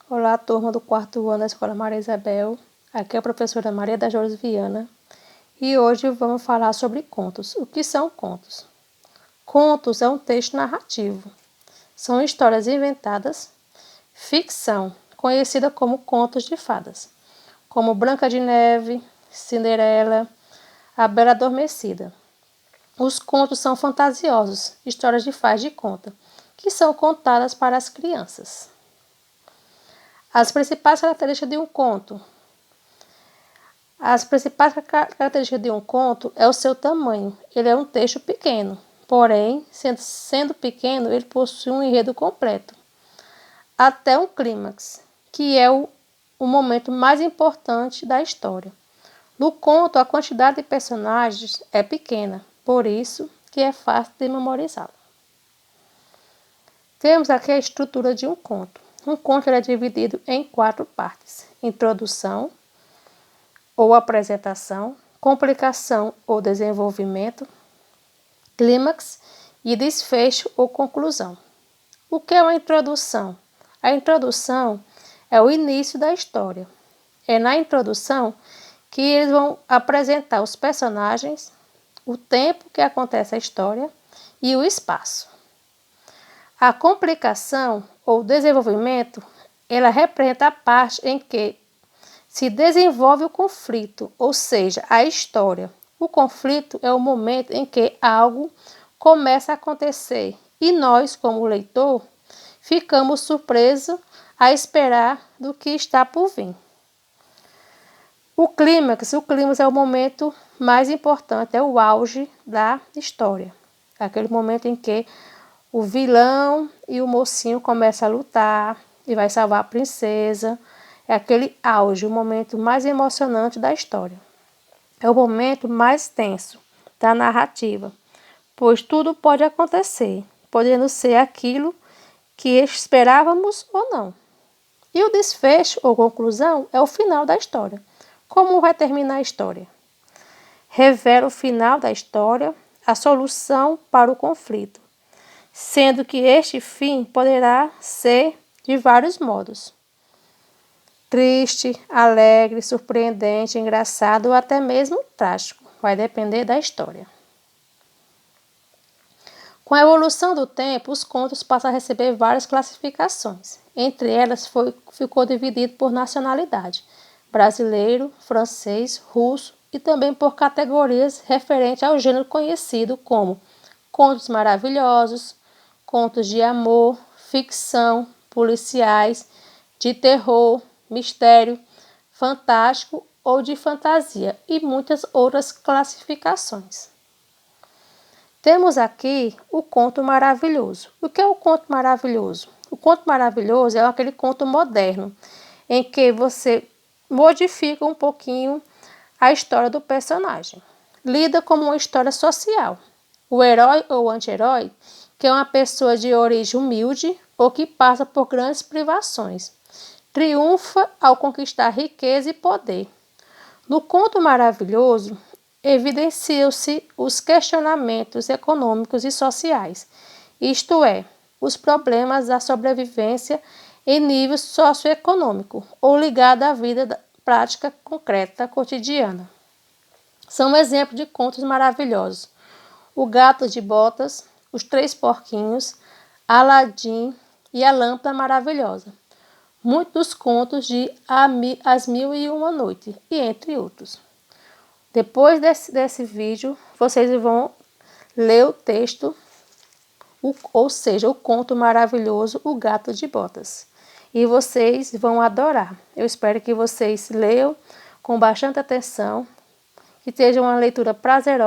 Olá, turma do quarto ano da Escola Maria Isabel. Aqui é a professora Maria da Jores Viana. E hoje vamos falar sobre contos. O que são contos? Contos é um texto narrativo. São histórias inventadas, ficção, conhecida como contos de fadas, como Branca de Neve, Cinderela, A Bela Adormecida. Os contos são fantasiosos, histórias de faz de conta, que são contadas para as crianças. As principais características de um conto. As principais características de um conto é o seu tamanho. Ele é um texto pequeno, porém, sendo pequeno, ele possui um enredo completo, até um clímax, que é o momento mais importante da história. No conto, a quantidade de personagens é pequena, por isso que é fácil de memorizá-lo. Temos aqui a estrutura de um conto. Um conto é dividido em 4 partes: introdução ou apresentação, complicação ou desenvolvimento, clímax e desfecho ou conclusão. O que é uma introdução? A introdução é o início da história. É na introdução que eles vão apresentar os personagens, o tempo que acontece a história e o espaço. A complicação ou desenvolvimento, ela representa a parte em que se desenvolve o conflito, ou seja, a história. O conflito é o momento em que algo começa a acontecer e nós, como leitor, ficamos surpresos a esperar do que está por vir. O clímax é o momento mais importante, é o auge da história. É aquele momento em que o vilão e o mocinho começam a lutar e vai salvar a princesa. É aquele auge, o momento mais emocionante da história. É o momento mais tenso da narrativa, pois tudo pode acontecer, podendo ser aquilo que esperávamos ou não. E o desfecho ou conclusão é o final da história. Como vai terminar a história? Revela o final da história, a solução para o conflito, sendo que este fim poderá ser de vários modos: triste, alegre, surpreendente, engraçado ou até mesmo trágico. Vai depender da história. Com a evolução do tempo, os contos passam a receber várias classificações. Entre elas, ficou dividido por nacionalidade: brasileiro, francês, russo e também por categorias referentes ao gênero conhecido como contos maravilhosos, contos de amor, ficção, policiais, de terror, mistério, fantástico ou de fantasia e muitas outras classificações. Temos aqui o conto maravilhoso. O que é o conto maravilhoso? O conto maravilhoso é aquele conto moderno em que você modifica um pouquinho a história do personagem. Lida como uma história social. O herói ou anti-herói, que é uma pessoa de origem humilde ou que passa por grandes privações, triunfa ao conquistar riqueza e poder. No conto maravilhoso, evidenciam-se os questionamentos econômicos e sociais, isto é, os problemas da sobrevivência em nível socioeconômico ou ligado à vida prática concreta cotidiana. São exemplos de contos maravilhosos: O Gato de Botas, Os Três Porquinhos, Aladim e A Lâmpada Maravilhosa. Muitos dos contos de As Mil e Uma Noites, e entre outros. Depois desse vídeo, vocês vão ler o texto, ou seja, o conto maravilhoso O Gato de Botas. E vocês vão adorar. Eu espero que vocês leiam com bastante atenção, que seja uma leitura prazerosa.